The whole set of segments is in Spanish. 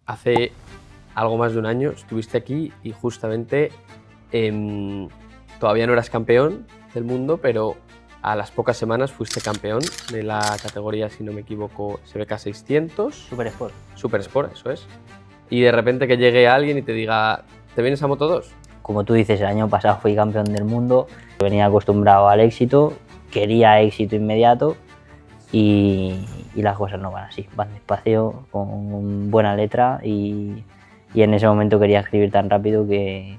Hace algo más de un año estuviste aquí y justamente todavía no eras campeón del mundo, pero a las pocas semanas fuiste campeón de la categoría, si no me equivoco, SBK 600. Super Sport. Super Sport, eso es. Y de repente que llegue alguien y te diga, ¿te vienes a Moto2? Como tú dices, el año pasado fui campeón del mundo, venía acostumbrado al éxito, quería éxito inmediato y las cosas no van así, van despacio, con buena letra y en ese momento quería escribir tan rápido que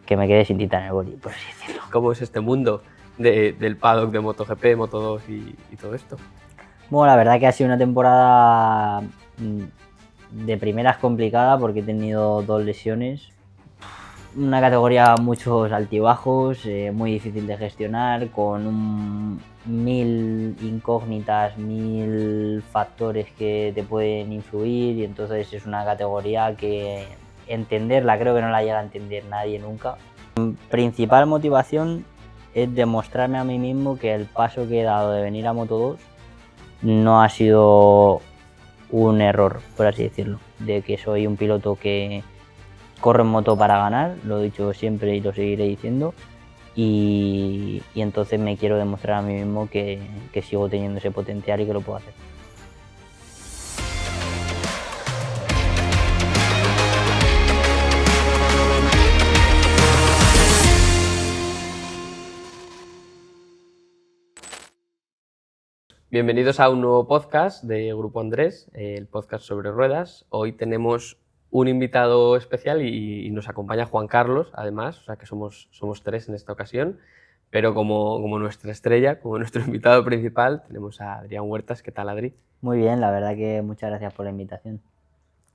me quedé sin tinta en el boli, por así decirlo. ¿Cómo es este mundo del paddock de MotoGP, Moto2 y todo esto? Bueno, la verdad que ha sido una temporada de primeras complicada porque he tenido 2 lesiones. Una categoría muchos altibajos, muy difícil de gestionar, con 1000 incógnitas, 1000 factores que te pueden influir, y entonces es una categoría que entenderla creo que no la llega a entender nadie nunca. Mi principal motivación es demostrarme a mí mismo que el paso que he dado de venir a Moto2 no ha sido un error, por así decirlo, de que soy un piloto que corro en moto para ganar, lo he dicho siempre y lo seguiré diciendo, y entonces me quiero demostrar a mí mismo que sigo teniendo ese potencial y que lo puedo hacer. Bienvenidos a un nuevo podcast de Grupo Andrés, el podcast sobre ruedas. Hoy tenemos un invitado especial y nos acompaña Juan Carlos, además, o sea que somos 3 en esta ocasión, pero como nuestra estrella, como nuestro invitado principal, tenemos a Adrián Huertas. ¿Qué tal, Adri? Muy bien, la verdad que muchas gracias por la invitación.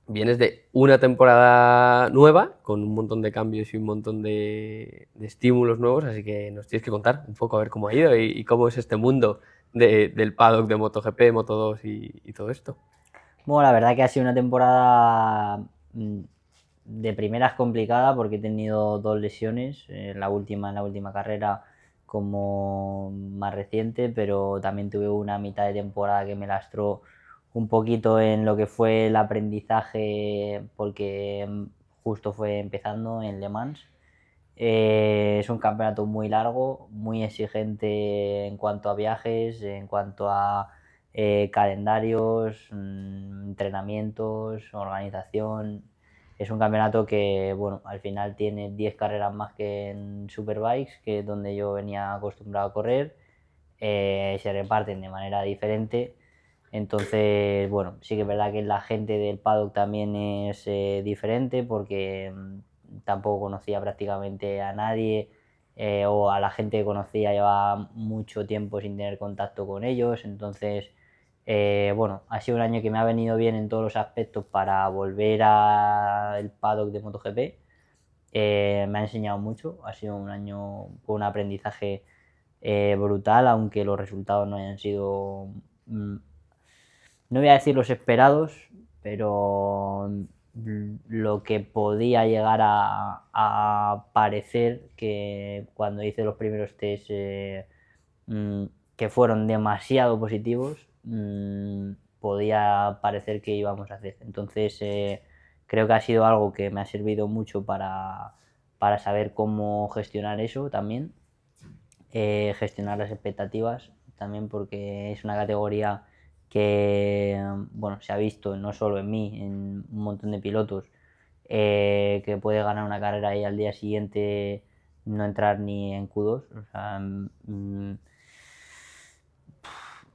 Vienes de una temporada nueva, con un montón de cambios y un montón de estímulos nuevos, así que nos tienes que contar un poco a ver cómo ha ido y cómo es este mundo del paddock de MotoGP, Moto2 y todo esto. Bueno, la verdad que ha sido una temporada de primeras complicada porque he tenido 2 lesiones, en la última carrera como más reciente, pero también tuve una mitad de temporada que me lastró un poquito en lo que fue el aprendizaje porque justo fue empezando en Le Mans. Es un campeonato muy largo, muy exigente en cuanto a viajes, en cuanto a calendarios, entrenamientos, organización. Es un campeonato que, bueno, al final tiene 10 carreras más que en Superbikes, que es donde yo venía acostumbrado a correr. Se reparten de manera diferente. Entonces, bueno, sí que es verdad que la gente del paddock también es diferente porque tampoco conocía prácticamente a nadie, o a la gente que conocía llevaba mucho tiempo sin tener contacto con ellos. Entonces, bueno, ha sido un año que me ha venido bien en todos los aspectos para volver al paddock de MotoGP. Me ha enseñado mucho, ha sido un año con un aprendizaje brutal, aunque los resultados no hayan sido, no voy a decir los esperados, pero lo que podía llegar a parecer que cuando hice los primeros test que fueron demasiado positivos, podía parecer que íbamos a hacer. Entonces creo que ha sido algo que me ha servido mucho para saber cómo gestionar eso también, gestionar las expectativas también, porque es una categoría que, bueno, se ha visto no solo en mí, en un montón de pilotos, que puede ganar una carrera y al día siguiente no entrar ni en Q2. O sea,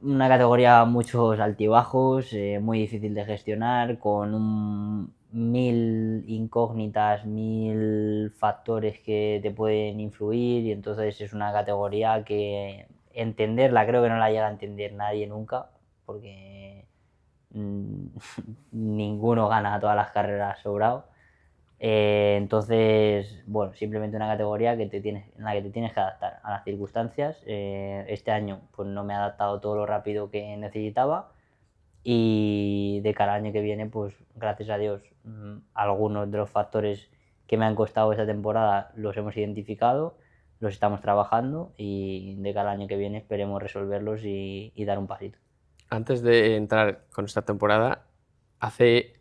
una categoría muchos altibajos, muy difícil de gestionar, con 1000 incógnitas, 1000 factores que te pueden influir, y entonces es una categoría que entenderla creo que no la llega a entender nadie nunca, porque ninguno gana todas las carreras sobrado. Entonces, bueno, simplemente una categoría en la que te tienes que adaptar a las circunstancias. Este año pues no me he adaptado todo lo rápido que necesitaba, y de cara al año que viene, pues gracias a Dios, algunos de los factores que me han costado esta temporada los hemos identificado, los estamos trabajando, y de cara al año que viene esperemos resolverlos y dar un pasito. Antes de entrar con esta temporada, hace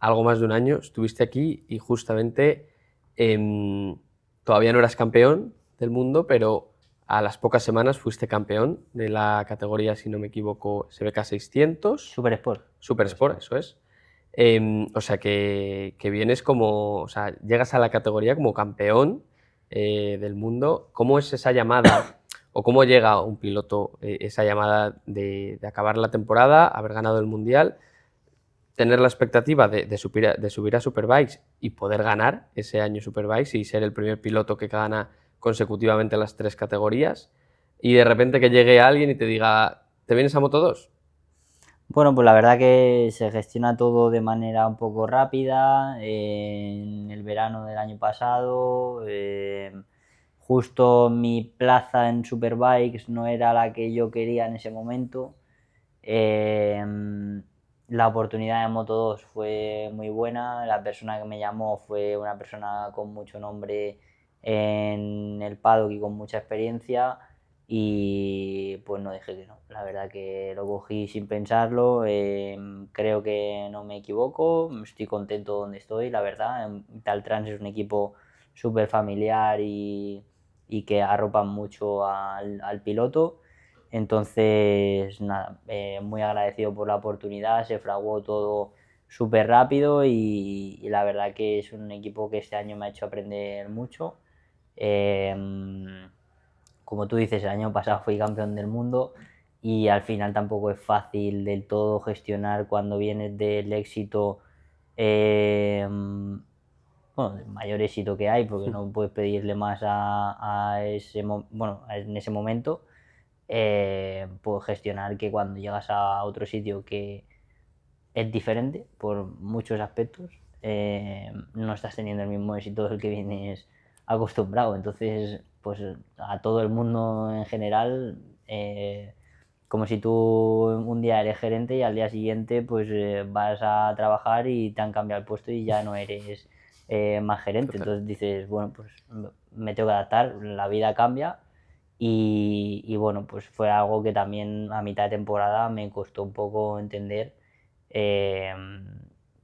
algo más de un año, estuviste aquí y justamente todavía no eras campeón del mundo, pero a las pocas semanas fuiste campeón de la categoría, si no me equivoco, SBK 600. Super Sport. Super Sport, eso es. O sea, que vienes como, o sea, llegas a la categoría como campeón del mundo. ¿Cómo es esa llamada o cómo llega un piloto esa llamada de acabar la temporada, haber ganado el mundial, tener la expectativa de subir a Superbikes y poder ganar ese año Superbikes y ser el primer piloto que gana consecutivamente las 3 categorías y de repente que llegue alguien y te diga, ¿te vienes a Moto 2? Bueno, pues la verdad que se gestiona todo de manera un poco rápida. En el verano del año pasado, justo mi plaza en Superbikes no era la que yo quería en ese momento. La oportunidad de Moto 2 fue muy buena. La persona que me llamó fue una persona con mucho nombre en el paddock y con mucha experiencia. Y pues no dije que no. La verdad que lo cogí sin pensarlo. Creo que no me equivoco. Estoy contento donde estoy, la verdad. Taltrans es un equipo súper familiar y que arropan mucho al piloto. Entonces, nada, muy agradecido por la oportunidad. Se fraguó todo súper rápido y la verdad que es un equipo que este año me ha hecho aprender mucho. Como tú dices, el año pasado fui campeón del mundo y al final tampoco es fácil del todo gestionar cuando vienes del éxito, bueno, el mayor éxito que hay, porque no puedes pedirle más en ese momento, pues gestionar que cuando llegas a otro sitio que es diferente por muchos aspectos, no estás teniendo el mismo éxito del que vienes acostumbrado. Entonces, pues a todo el mundo en general, como si tú un día eres gerente y al día siguiente pues vas a trabajar y te han cambiado el puesto y ya no eres más gerente. Entonces dices, bueno, pues me tengo que adaptar, la vida cambia. Y bueno, pues fue algo que también a mitad de temporada me costó un poco entender, eh,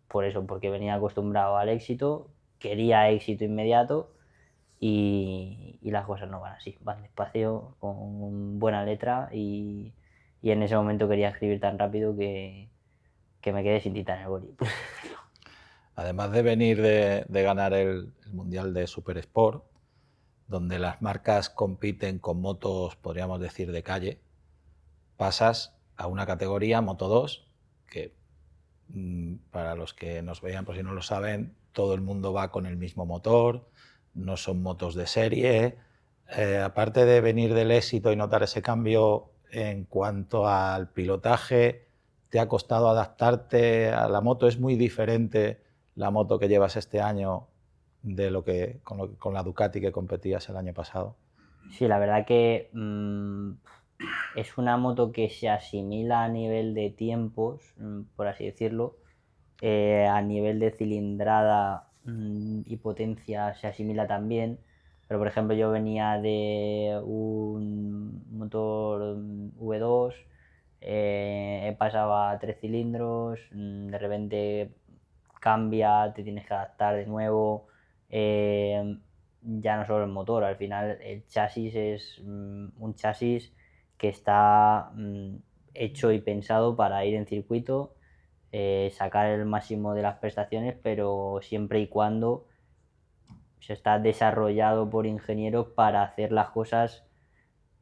por eso, porque venía acostumbrado al éxito, quería éxito inmediato y las cosas no van así, van despacio, con buena letra y en ese momento quería escribir tan rápido que me quedé sin tinta en el boli. Además de venir de ganar el Mundial de Super Sport, donde las marcas compiten con motos, podríamos decir, de calle, pasas a una categoría, Moto 2, que para los que nos vean, por si no lo saben, todo el mundo va con el mismo motor, no son motos de serie. Aparte de venir del éxito y notar ese cambio en cuanto al pilotaje, ¿te ha costado adaptarte a la moto? ¿Es muy diferente la moto que llevas este año de con la Ducati que competías el año pasado? Sí, la verdad que es una moto que se asimila a nivel de tiempos, por así decirlo. A nivel de cilindrada y potencia se asimila también. Pero por ejemplo yo venía de un motor V2, he pasado a 3 cilindros, de repente cambia, te tienes que adaptar de nuevo. Ya no solo el motor, al final el chasis es un chasis que está hecho y pensado para ir en circuito, sacar el máximo de las prestaciones, pero siempre y cuando se está desarrollado por ingenieros para hacer las cosas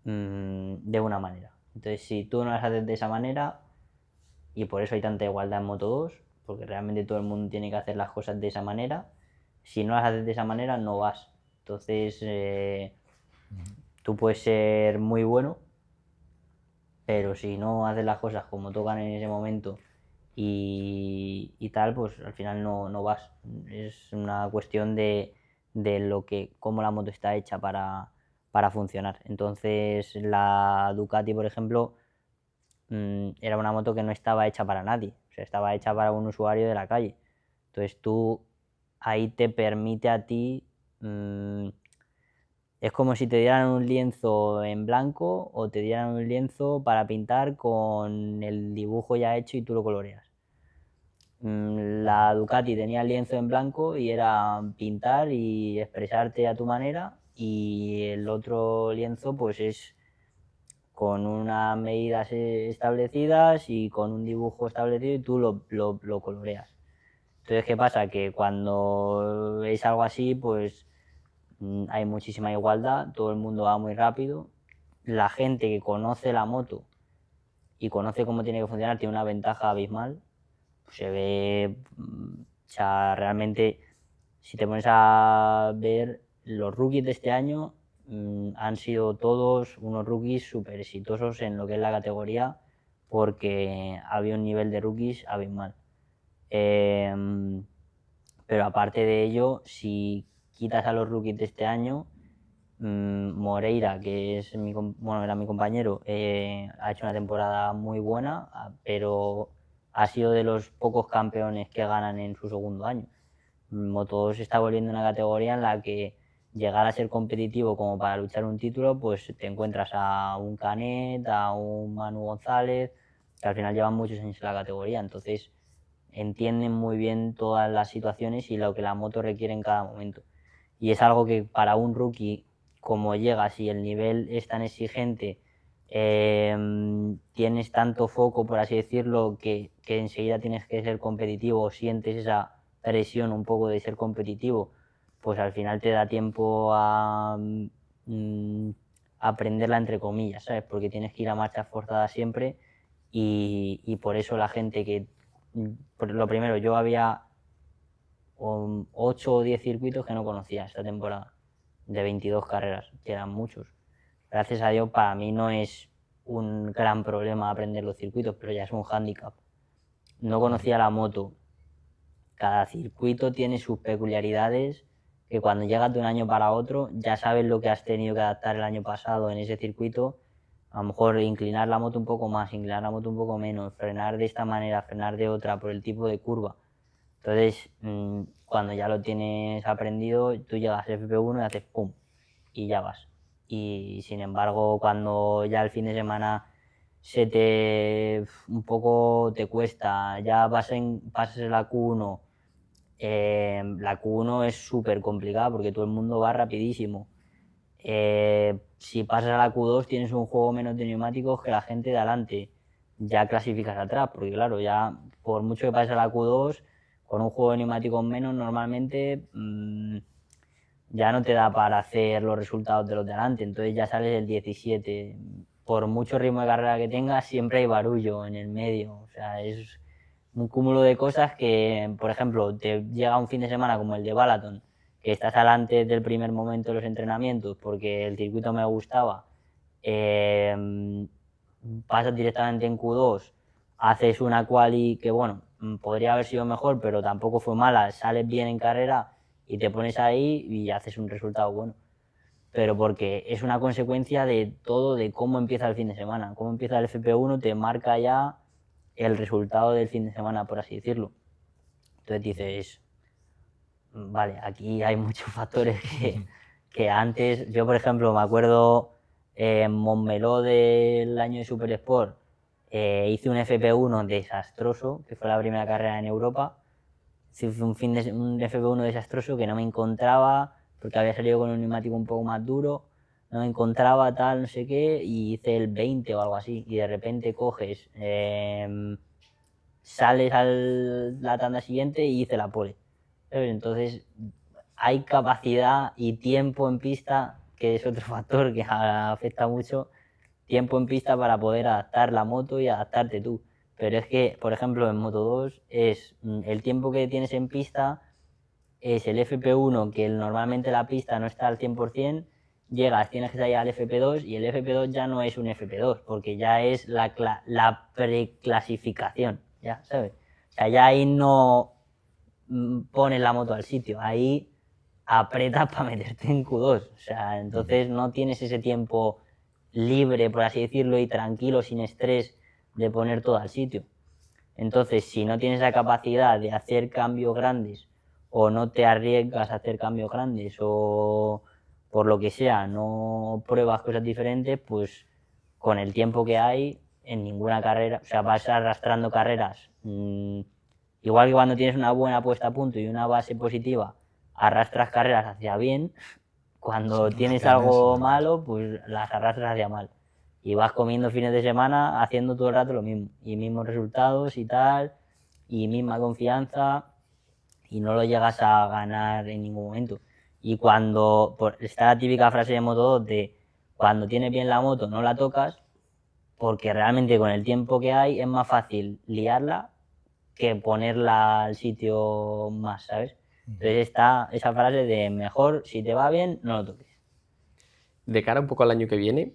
de una manera. Entonces, si tú no las haces de esa manera, y por eso hay tanta igualdad en Moto 2, porque realmente todo el mundo tiene que hacer las cosas de esa manera, si no las haces de esa manera, no vas. Entonces, tú puedes ser muy bueno, pero si no haces las cosas como tocan en ese momento y tal, pues al final no vas. Es una cuestión de cómo la moto está hecha para funcionar. Entonces la Ducati, por ejemplo, era una moto que no estaba hecha para nadie, o sea, estaba hecha para un usuario de la calle. Entonces tú ahí te permite a ti, es como si te dieran un lienzo en blanco o te dieran un lienzo para pintar con el dibujo ya hecho y tú lo coloreas. La Ducati tenía el lienzo en blanco y era pintar y expresarte a tu manera, y el otro lienzo pues es con unas medidas establecidas y con un dibujo establecido y tú lo coloreas. Entonces, ¿qué pasa? Que cuando es algo así, pues hay muchísima igualdad, todo el mundo va muy rápido, la gente que conoce la moto y conoce cómo tiene que funcionar tiene una ventaja abismal. Se ve, o sea, realmente, si te pones a ver, los rookies de este año han sido todos unos rookies súper exitosos en lo que es la categoría, porque había un nivel de rookies abismal. Pero aparte de ello, si quitas a los rookies de este año, Moreira, que es era mi compañero, ha hecho una temporada muy buena, pero ha sido de los pocos campeones que ganan en su segundo año. Moto2 se está volviendo una categoría en la que llegar a ser competitivo como para luchar un título, pues te encuentras a un Canet, a un Manu González, que al final llevan muchos años en la categoría, entonces entienden muy bien todas las situaciones y lo que la moto requiere en cada momento. Y es algo que para un rookie, como llegas y el nivel es tan exigente, tienes tanto foco, por así decirlo, que enseguida tienes que ser competitivo, sientes esa presión un poco de ser competitivo, pues al final te da tiempo a aprenderla entre comillas, ¿sabes? Porque tienes que ir a marchas forzadas siempre, y por eso la gente que, lo primero, yo había 8 o 10 circuitos que no conocía esta temporada, de 22 carreras, que eran muchos. Gracias a Dios, para mí no es un gran problema aprender los circuitos, pero ya es un hándicap. No conocía la moto. Cada circuito tiene sus peculiaridades, que cuando llegas de un año para otro ya sabes lo que has tenido que adaptar el año pasado en ese circuito. A lo mejor inclinar la moto un poco más, inclinar la moto un poco menos, frenar de esta manera, frenar de otra, por el tipo de curva. Entonces, cuando ya lo tienes aprendido, tú llegas al FP1 y haces pum, y ya vas. Y sin embargo, cuando ya el fin de semana un poco te cuesta, ya pasas la Q1, la Q1 es súper complicada porque todo el mundo va rapidísimo. Si pasas a la Q2 tienes un juego menos de neumáticos que la gente de adelante, ya clasificas atrás, porque claro, ya por mucho que pases a la Q2, con un juego de neumáticos menos normalmente ya no te da para hacer los resultados de los de adelante, entonces ya sales el 17. Por mucho ritmo de carrera que tengas, siempre hay barullo en el medio, o sea, es un cúmulo de cosas que, por ejemplo, te llega un fin de semana como el de Balaton, que estás adelante del primer momento de los entrenamientos porque el circuito me gustaba, pasas directamente en Q2, haces una quali que, bueno, podría haber sido mejor, pero tampoco fue mala, sales bien en carrera y te pones ahí y haces un resultado bueno. Pero porque es una consecuencia de todo, de cómo empieza el fin de semana. Cómo empieza el FP1 te marca ya el resultado del fin de semana, por así decirlo. Entonces dices, vale, aquí hay muchos factores que antes, yo por ejemplo me acuerdo en Montmeló del año de Super Sport, hice un FP1 desastroso, que fue la primera carrera en Europa. Hice un FP1 desastroso que no me encontraba, porque había salido con un neumático un poco más duro, no me encontraba tal, no sé qué, y hice el 20 o algo así, y de repente coges, sales a la tanda siguiente y hice la pole. Entonces hay capacidad y tiempo en pista, que es otro factor que afecta mucho, tiempo en pista para poder adaptar la moto y adaptarte tú. Pero es que, por ejemplo, en Moto2 es el tiempo que tienes en pista, es el FP1, que normalmente la pista no está al 100%, llegas, tienes que salir al FP2 y el FP2 ya no es un FP2, porque ya es la preclasificación, ya, ¿sabes? O sea, ya ahí no pones la moto al sitio, ahí apretas para meterte en Q2, o sea, entonces no tienes ese tiempo libre, por así decirlo, y tranquilo, sin estrés, de poner todo al sitio. Entonces, si no tienes la capacidad de hacer cambios grandes, o no te arriesgas a hacer cambios grandes, o por lo que sea, no pruebas cosas diferentes, pues con el tiempo que hay, en ninguna carrera, o sea, vas arrastrando carreras, y igual que cuando tienes una buena puesta a punto y una base positiva, arrastras carreras hacia bien, cuando tienes algo malo, pues las arrastras hacia mal. Y vas comiendo fines de semana haciendo todo el rato lo mismo, y mismos resultados y tal, y misma confianza, y no lo llegas a ganar en ningún momento. Y cuando, está la típica frase de Moto2 de cuando tienes bien la moto no la tocas, porque realmente con el tiempo que hay es más fácil liarla que ponerla al sitio más, ¿sabes? Entonces está esa frase de mejor, si te va bien, no lo toques. De cara un poco al año que viene,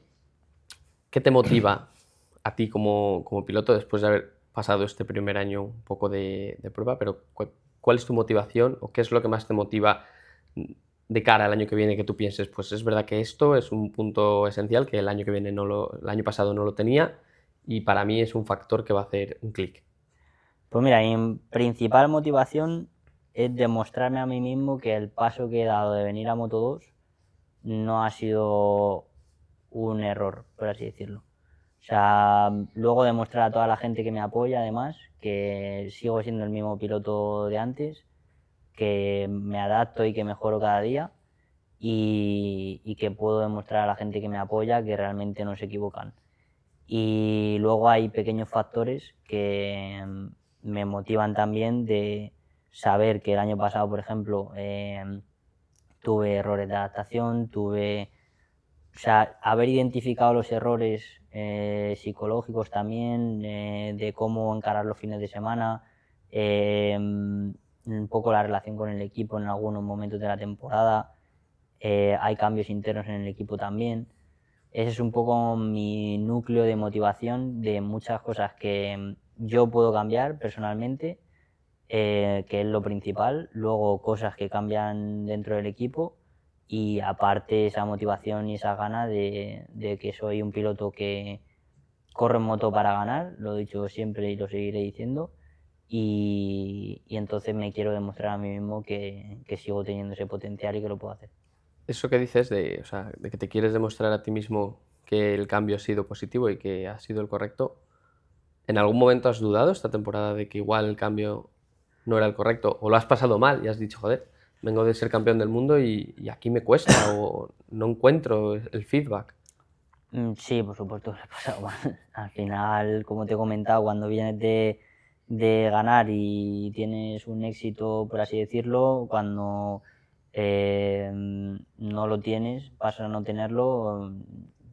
¿qué te motiva a ti como piloto después de haber pasado este primer año un poco de prueba? Pero ¿cuál es tu motivación o qué es lo que más te motiva de cara al año que viene, que tú pienses, pues es verdad que esto es un punto esencial que el año que viene el año pasado no lo tenía y para mí es un factor que va a hacer un clic? Pues mira, mi principal motivación es demostrarme a mí mismo que el paso que he dado de venir a Moto2 no ha sido un error, por así decirlo. O sea, luego demostrar a toda la gente que me apoya, además, que sigo siendo el mismo piloto de antes, que me adapto y que mejoro cada día y que puedo demostrar a la gente que me apoya que realmente no se equivocan. Y luego hay pequeños factores que me motivan también de saber que el año pasado, por ejemplo, tuve errores de adaptación, o sea, haber identificado los errores psicológicos también, de cómo encarar los fines de semana, un poco la relación con el equipo en algunos momentos de la temporada, hay cambios internos en el equipo también. Ese es un poco mi núcleo de motivación de muchas cosas que yo puedo cambiar personalmente, que es lo principal, luego cosas que cambian dentro del equipo y aparte esa motivación y esa gana de que soy un piloto que corre en moto para ganar, lo he dicho siempre y lo seguiré diciendo, y entonces me quiero demostrar a mí mismo que sigo teniendo ese potencial y que lo puedo hacer. Eso que dices o sea, de que te quieres demostrar a ti mismo que el cambio ha sido positivo y que ha sido el correcto, ¿en algún momento has dudado esta temporada de que igual el cambio no era el correcto o lo has pasado mal y has dicho, joder, vengo de ser campeón del mundo y aquí me cuesta o no encuentro el feedback? Sí, por supuesto que lo he pasado mal. Al final, como te he comentado, cuando vienes de ganar y tienes un éxito, por así decirlo, cuando no lo tienes, pasas a no tenerlo,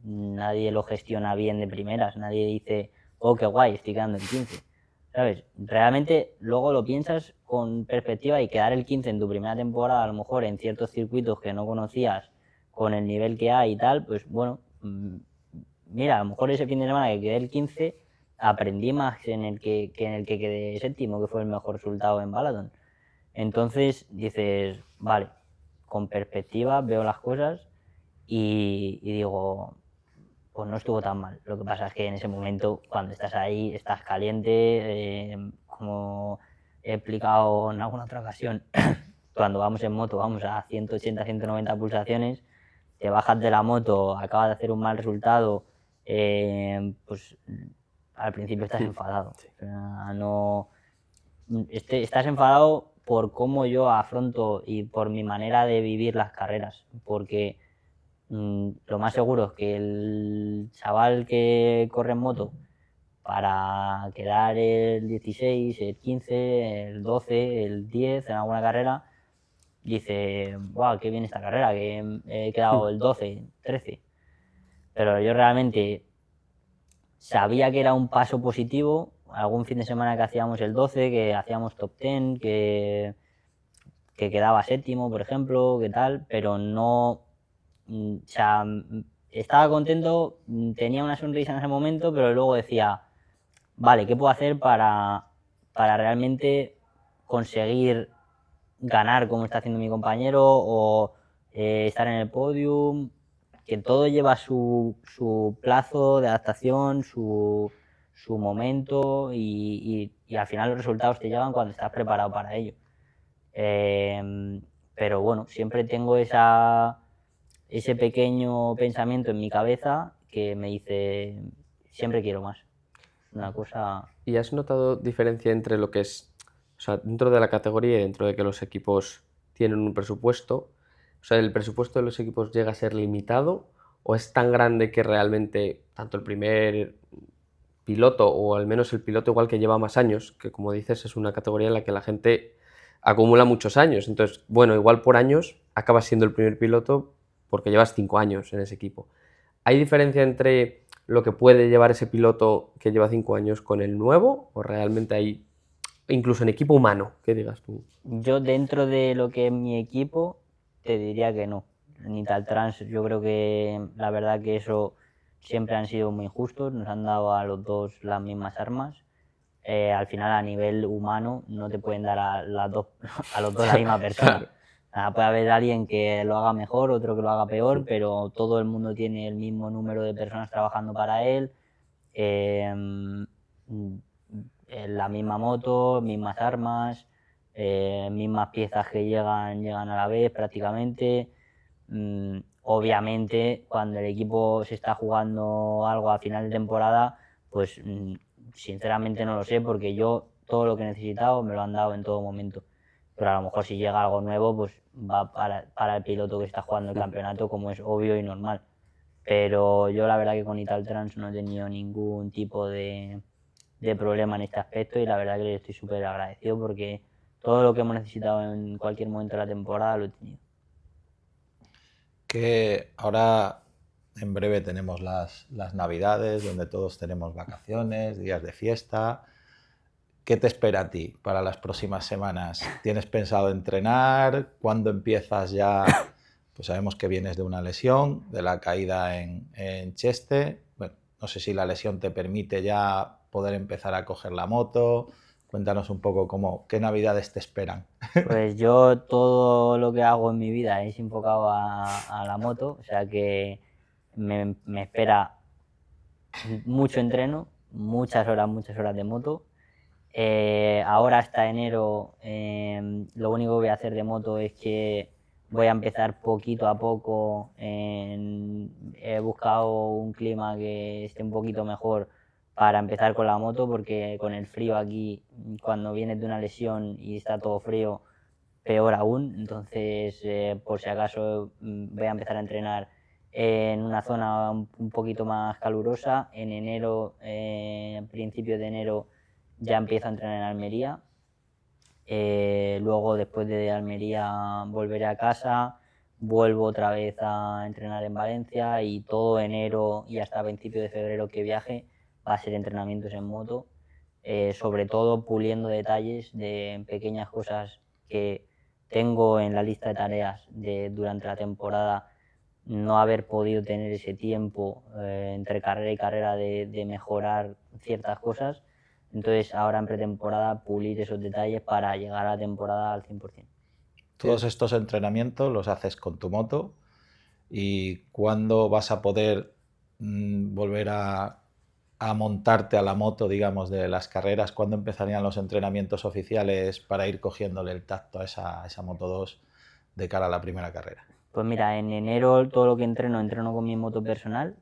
nadie lo gestiona bien de primeras, nadie dice, oh, qué guay, estoy quedando en 15. ¿Sabes? Realmente luego lo piensas con perspectiva y quedar el 15 en tu primera temporada, a lo mejor en ciertos circuitos que no conocías, con el nivel que hay y tal, pues bueno, mira, a lo mejor ese fin de semana que quedé el 15, aprendí más en el que en el que quedé séptimo, que fue el mejor resultado en Balaton. Entonces dices, vale, con perspectiva veo las cosas y digo, pues no estuvo tan mal. Lo que pasa es que en ese momento, cuando estás ahí, estás caliente, como he explicado en alguna otra ocasión, cuando vamos en moto vamos a 180, 190 pulsaciones, te bajas de la moto, acabas de hacer un mal resultado, pues al principio estás enfadado. Sí. O sea, no, estás enfadado por cómo yo afronto y por mi manera de vivir las carreras, porque lo más seguro es que el chaval que corre en moto para quedar el 16, el 15, el 12, el 10 en alguna carrera, dice, wow, qué bien esta carrera, que he quedado el 12, 13. Pero yo realmente sabía que era un paso positivo, algún fin de semana que hacíamos el 12, que hacíamos top 10, que quedaba séptimo, por ejemplo, que tal, pero no, o sea, estaba contento, tenía una sonrisa en ese momento, pero luego decía, vale, ¿qué puedo hacer para realmente conseguir ganar como está haciendo mi compañero o estar en el podium? Que todo lleva su plazo de adaptación, su momento y al final los resultados te llegan cuando estás preparado para ello. Pero bueno, siempre tengo ese pequeño pensamiento en mi cabeza que me dice, siempre quiero más. Una cosa... ¿Y has notado diferencia entre lo que es O sea, dentro de la categoría y dentro de que los equipos tienen un presupuesto, o sea, ¿el presupuesto de los equipos llega a ser limitado o es tan grande que realmente tanto el primer piloto o al menos el piloto igual que lleva más años, que como dices es una categoría en la que la gente acumula muchos años, entonces, bueno, igual por años acabas siendo el primer piloto porque llevas 5 años en ese equipo. ¿Hay diferencia entre lo que puede llevar ese piloto que lleva 5 años con el nuevo o realmente hay, incluso en equipo humano, que digas tú? Yo dentro de lo que es mi equipo te diría que no. En Italtrans yo creo que la verdad que eso siempre han sido muy injustos, nos han dado a los dos las mismas armas. Al final a nivel humano no te pueden dar a los dos la misma persona. Puede haber alguien que lo haga mejor, otro que lo haga peor, pero todo el mundo tiene el mismo número de personas trabajando para él, la misma moto, mismas armas, mismas piezas que llegan a la vez prácticamente. Obviamente, cuando el equipo se está jugando algo a final de temporada, pues sinceramente no lo sé, porque yo todo lo que he necesitado me lo han dado en todo momento. Pero a lo mejor si llega algo nuevo, pues va para el piloto que está jugando el campeonato, como es obvio y normal. Pero yo la verdad que con Italtrans no he tenido ningún tipo de problema en este aspecto y la verdad que le estoy súper agradecido porque todo lo que hemos necesitado en cualquier momento de la temporada lo he tenido. Que ahora en breve tenemos las Navidades, donde todos tenemos vacaciones, días de fiesta. ¿Qué te espera a ti para las próximas semanas? ¿Tienes pensado entrenar? ¿Cuándo empiezas ya? Pues sabemos que vienes de una lesión, de la caída en Cheste. Bueno, no sé si la lesión te permite ya poder empezar a coger la moto. Cuéntanos un poco qué Navidades te esperan. Pues yo todo lo que hago en mi vida es enfocado a la moto, o sea que me espera mucho entreno, muchas horas de moto. Ahora hasta enero lo único que voy a hacer de moto es que voy a empezar poquito a poco. He buscado un clima que esté un poquito mejor para empezar con la moto, porque con el frío aquí, cuando vienes de una lesión y está todo frío, peor aún. Entonces, por si acaso, voy a empezar a entrenar en una zona un poquito más calurosa. En enero, principios de enero, ya empiezo a entrenar en Almería. Luego, después de Almería, volveré a casa, vuelvo otra vez a entrenar en Valencia y todo enero y hasta principios de febrero que viaje va a ser entrenamientos en moto, sobre todo puliendo detalles de pequeñas cosas que tengo en la lista de tareas durante la temporada, no haber podido tener ese tiempo entre carrera y carrera de mejorar ciertas cosas. Entonces ahora en pretemporada pulir esos detalles para llegar a la temporada al 100%. Todos estos entrenamientos los haces con tu moto. ¿Y cuándo vas a poder volver a montarte a la moto, digamos, de las carreras? ¿Cuándo empezarían los entrenamientos oficiales para ir cogiéndole el tacto a esa Moto 2 de cara a la primera carrera? Pues mira, en enero todo lo que entreno con mi moto personal.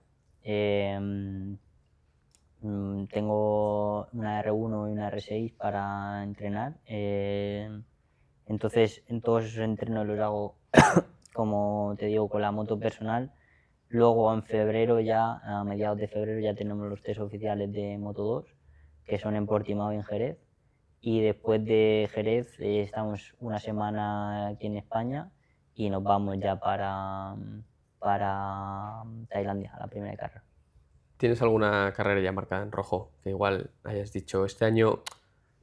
Tengo una R1 y una R6 para entrenar. Entonces, en todos esos entrenos los hago, como te digo, con la moto personal. Luego en febrero ya, a mediados de febrero, ya tenemos los test oficiales de Moto 2, que son en Portimao y en Jerez. Y después de Jerez estamos una semana aquí en España y nos vamos ya para Tailandia, a la primera carrera. ¿Tienes alguna carrera ya marcada en rojo? Que igual hayas dicho, este año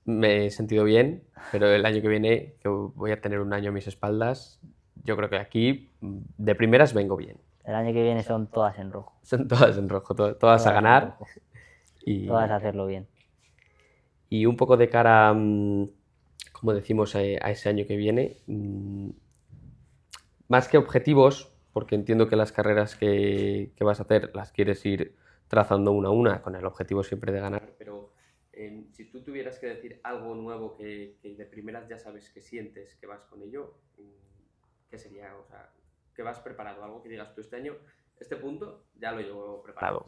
me he sentido bien, pero el año que viene, que voy a tener un año a mis espaldas, yo creo que aquí de primeras vengo bien. El año que viene son todas en rojo. Son todas en rojo, todas a ganar. Todas a hacerlo bien. Y un poco de cara, como decimos, a ese año que viene, más que objetivos, porque entiendo que las carreras que vas a hacer las quieres ir trazando una a una, con el objetivo siempre de ganar, pero si tú tuvieras que decir algo nuevo que de primeras ya sabes que sientes que vas con ello, ¿qué sería? O sea, que vas preparado, algo que digas tú este año, este punto ya lo llevo preparado.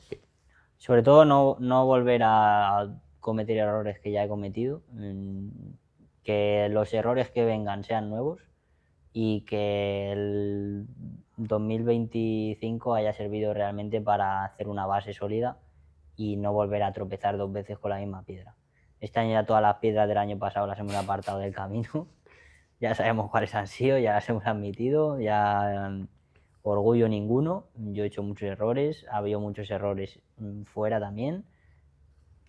Sobre todo no volver a cometer errores que ya he cometido, que los errores que vengan sean nuevos y que el 2025 haya servido realmente para hacer una base sólida y no volver a tropezar 2 veces con la misma piedra. Este año ya todas las piedras del año pasado las hemos apartado del camino, ya sabemos cuáles han sido, ya las hemos admitido, ya orgullo ninguno, yo he hecho muchos errores, ha habido muchos errores fuera también,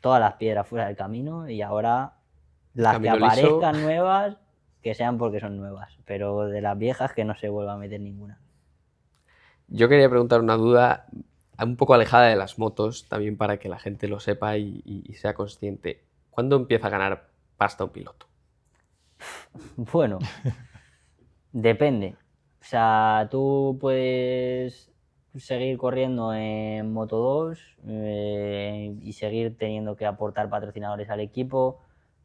todas las piedras fuera del camino y ahora las que aparezcan nuevas, que sean porque son nuevas, pero de las viejas que no se vuelva a meter ninguna. Yo quería preguntar una duda un poco alejada de las motos, también para que la gente lo sepa y sea consciente. ¿Cuándo empieza a ganar pasta un piloto? Bueno, depende. O sea, tú puedes seguir corriendo en Moto2 y seguir teniendo que aportar patrocinadores al equipo.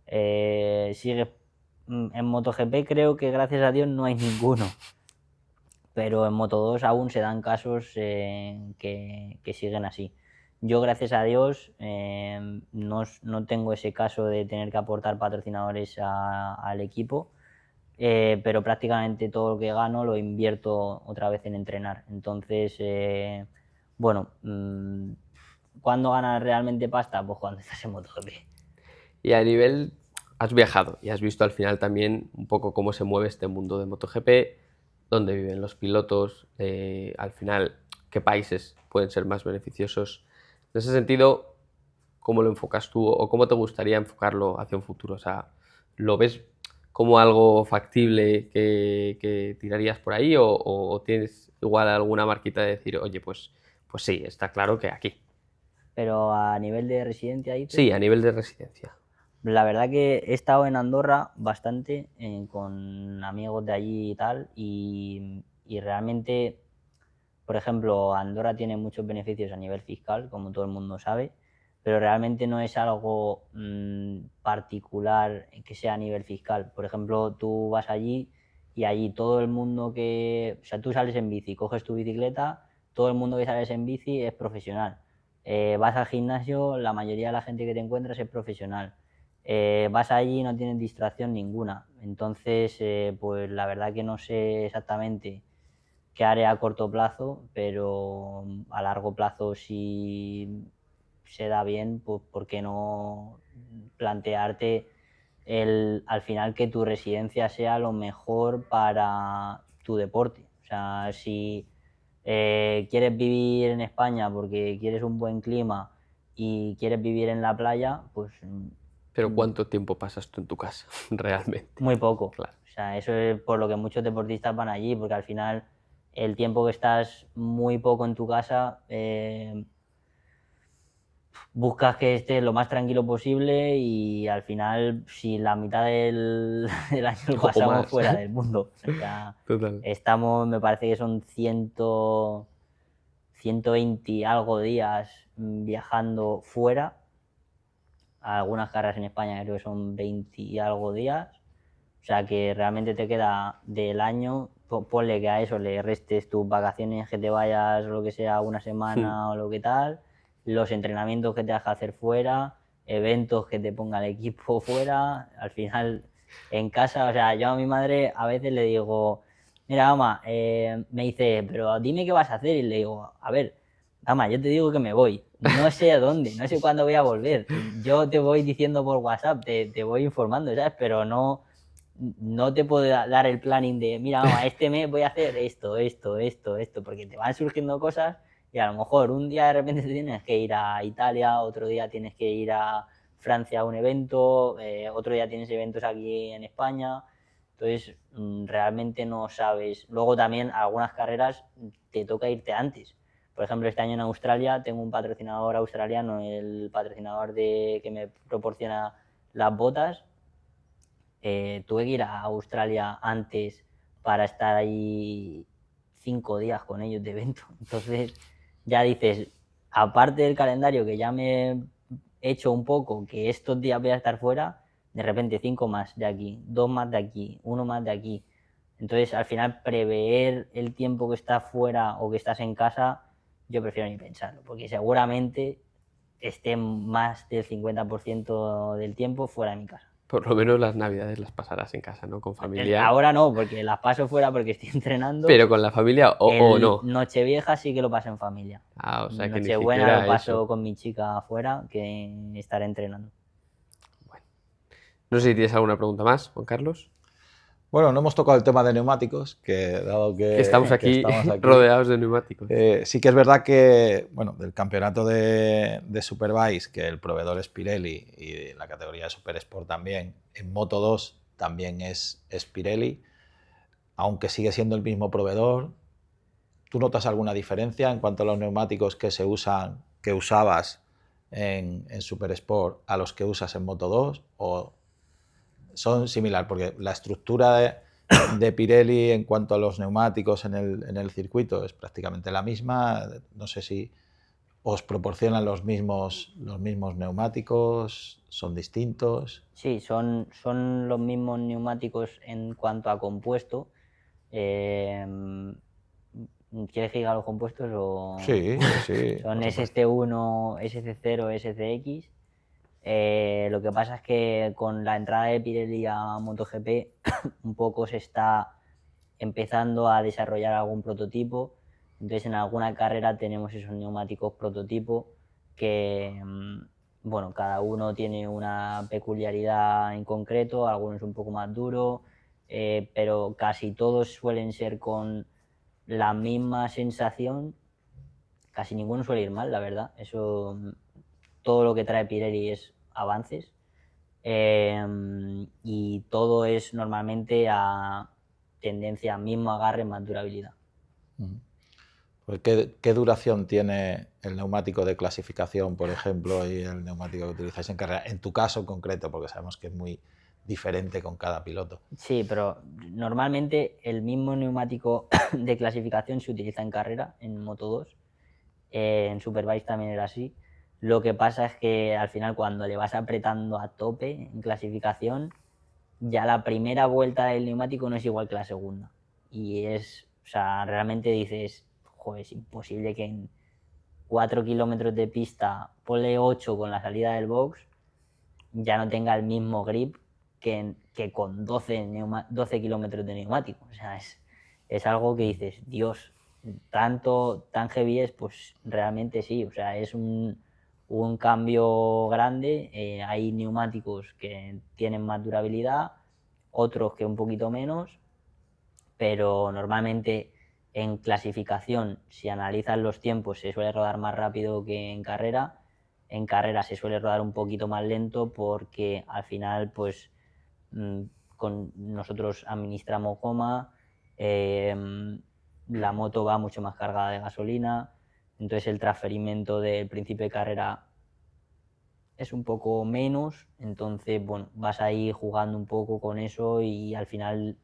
Sigues en MotoGP, creo que gracias a Dios no hay ninguno. Pero en Moto2 aún se dan casos que siguen así. Yo, gracias a Dios, no tengo ese caso de tener que aportar patrocinadores al equipo, pero prácticamente todo lo que gano lo invierto otra vez en entrenar. Entonces, bueno, ¿cuándo ganas realmente pasta? Pues cuando estás en MotoGP. Y a nivel, has viajado y has visto al final también un poco cómo se mueve este mundo de MotoGP, dónde viven los pilotos, al final qué países pueden ser más beneficiosos. En ese sentido, ¿cómo lo enfocas tú o cómo te gustaría enfocarlo hacia un futuro? O sea, ¿lo ves como algo factible que tirarías por ahí o tienes igual alguna marquita de decir, oye, pues sí, está claro que aquí? Pero a nivel de residencia, ¿dices? Sí, a nivel de residencia. La verdad que he estado en Andorra bastante con amigos de allí y tal, y realmente, por ejemplo, Andorra tiene muchos beneficios a nivel fiscal, como todo el mundo sabe, pero realmente no es algo particular que sea a nivel fiscal. Por ejemplo, tú vas allí y allí todo el mundo o sea, tú sales en bici, coges tu bicicleta, todo el mundo que sales en bici es profesional. Vas al gimnasio, la mayoría de la gente que te encuentras es profesional. Vas allí y no tienes distracción ninguna. Entonces, pues la verdad que no sé exactamente qué haré a corto plazo, pero a largo plazo si se da bien, pues ¿por qué no plantearte al final que tu residencia sea lo mejor para tu deporte? O sea, si quieres vivir en España porque quieres un buen clima y quieres vivir en la playa, pues... Pero ¿cuánto tiempo pasas tú en tu casa realmente? Muy poco. Claro. O sea, eso es por lo que muchos deportistas van allí, porque al final el tiempo que estás muy poco en tu casa, buscas que estés lo más tranquilo posible y al final, si la mitad del año lo pasamos fuera del mundo. O sea, Total. estamos, me parece que son 120 y algo días viajando fuera. Algunas carreras en España creo que son 20 y algo días. O sea que realmente te queda del año, ponle que a eso le restes tus vacaciones, que te vayas o lo que sea una semana o lo que tal, los entrenamientos que te hagas hacer fuera, eventos que te ponga el equipo fuera, al final en casa, o sea, yo a mi madre a veces le digo, mira mamá, me dice, pero dime qué vas a hacer, y le digo, a ver, mamá, yo te digo que me voy, no sé a dónde, no sé cuándo voy a volver, yo te voy diciendo por WhatsApp, te voy informando, ¿sabes? Pero no te puedo dar el planning de, mira, mamá, este mes voy a hacer esto, porque te van surgiendo cosas y a lo mejor un día de repente te tienes que ir a Italia, otro día tienes que ir a Francia a un evento, otro día tienes eventos aquí en España, entonces realmente no sabes. Luego también algunas carreras te toca irte antes. Por ejemplo, este año en Australia tengo un patrocinador australiano, el patrocinador que me proporciona las botas. Tuve que ir a Australia antes para estar ahí 5 días con ellos de evento. Entonces ya dices, aparte del calendario que ya me he hecho un poco, que estos días voy a estar fuera, de repente 5 más de aquí, 2 más de aquí, 1 más de aquí. Entonces al final prever el tiempo que estás fuera o que estás en casa, yo prefiero ni pensarlo, porque seguramente esté más del 50% del tiempo fuera de mi casa. Por lo menos las navidades las pasarás en casa, ¿no? Con familia. Ahora no, porque las paso fuera porque estoy entrenando. Pero con la familia o no. Nochevieja sí que lo paso en familia. O sea que Nochebuena ni siquiera lo paso eso. con mi chica afuera, que estaré entrenando. Bueno. No sé si tienes alguna pregunta más, Juan Carlos. Bueno, no hemos tocado el tema de neumáticos, que dado que estamos aquí rodeados de neumáticos. Sí que es verdad que, bueno, del campeonato de Superbike, que el proveedor es Pirelli, y la categoría de Super Sport también, en Moto 2 también es Pirelli, aunque sigue siendo el mismo proveedor. ¿Tú notas alguna diferencia en cuanto a los neumáticos que se usan, que usabas en Super Sport a los que usas en Moto 2? ¿O son similares? Porque la estructura de Pirelli en cuanto a los neumáticos en el circuito es prácticamente la misma. No sé si os proporcionan los mismos neumáticos, son distintos. Sí, son los mismos neumáticos en cuanto a compuesto. ¿Quieres que diga los compuestos o...? Sí. Son SC1, SC0, SCX. Lo que pasa es que con la entrada de Pirelli a MotoGP un poco se está empezando a desarrollar algún prototipo. Entonces en alguna carrera tenemos esos neumáticos prototipo que, bueno, cada uno tiene una peculiaridad en concreto, algunos un poco más duros, pero casi todos suelen ser con la misma sensación. Casi ninguno suele ir mal, la verdad. Eso, todo lo que trae Pirelli es avances, y todo es normalmente a tendencia mismo agarre, más durabilidad. Pues ¿qué duración tiene el neumático de clasificación, por ejemplo, y el neumático que utilizáis en carrera? En tu caso en concreto, porque sabemos que es muy diferente con cada piloto. Sí, pero normalmente el mismo neumático de clasificación se utiliza en carrera, en Moto 2. En Superbike también era así. Lo que pasa es que al final cuando le vas apretando a tope en clasificación, ya la primera vuelta del neumático no es igual que la segunda. Y es, o sea, realmente dices, joder, es imposible que en 4 kilómetros de pista, ponle 8 con la salida del box, ya no tenga el mismo grip que con 12 kilómetros de neumático. O sea, es algo que dices, Dios, tan heavy es, pues realmente sí. O sea, es un cambio grande. Hay neumáticos que tienen más durabilidad, otros que un poquito menos, pero normalmente en clasificación, si analizas los tiempos, se suele rodar más rápido que en carrera. En carrera se suele rodar un poquito más lento porque al final, pues, nosotros administramos goma, la moto va mucho más cargada de gasolina, entonces el transferimiento del principio de carrera es un poco menos, entonces, bueno, vas ahí jugando un poco con eso y al final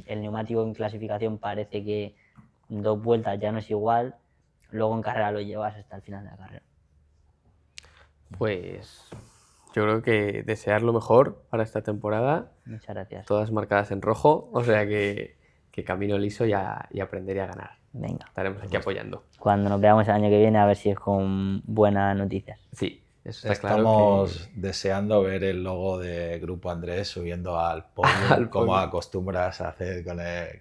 el neumático en clasificación parece que 2 vueltas ya no es igual, luego en carrera lo llevas hasta el final de la carrera. Pues yo creo que desear lo mejor para esta temporada. Muchas gracias. Todas marcadas en rojo, o sea que camino liso y aprenderé a ganar. Venga. Estaremos aquí apoyando. Cuando nos veamos el año que viene, a ver si es con buenas noticias. Sí, eso está Estamos claro. deseando ver el logo de Grupo Andrés subiendo al podio, como acostumbras a hacer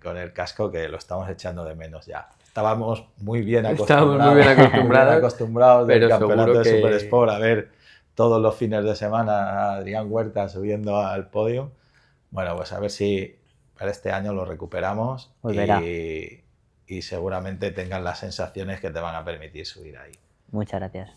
con el casco, que lo estamos echando de menos ya. Estábamos muy bien acostumbrados pero del campeonato de que... Super Sport a ver todos los fines de semana a Adrián Huerta subiendo al podio. Bueno, pues a ver si para este año lo recuperamos y seguramente tengan las sensaciones que te van a permitir subir ahí. Muchas gracias.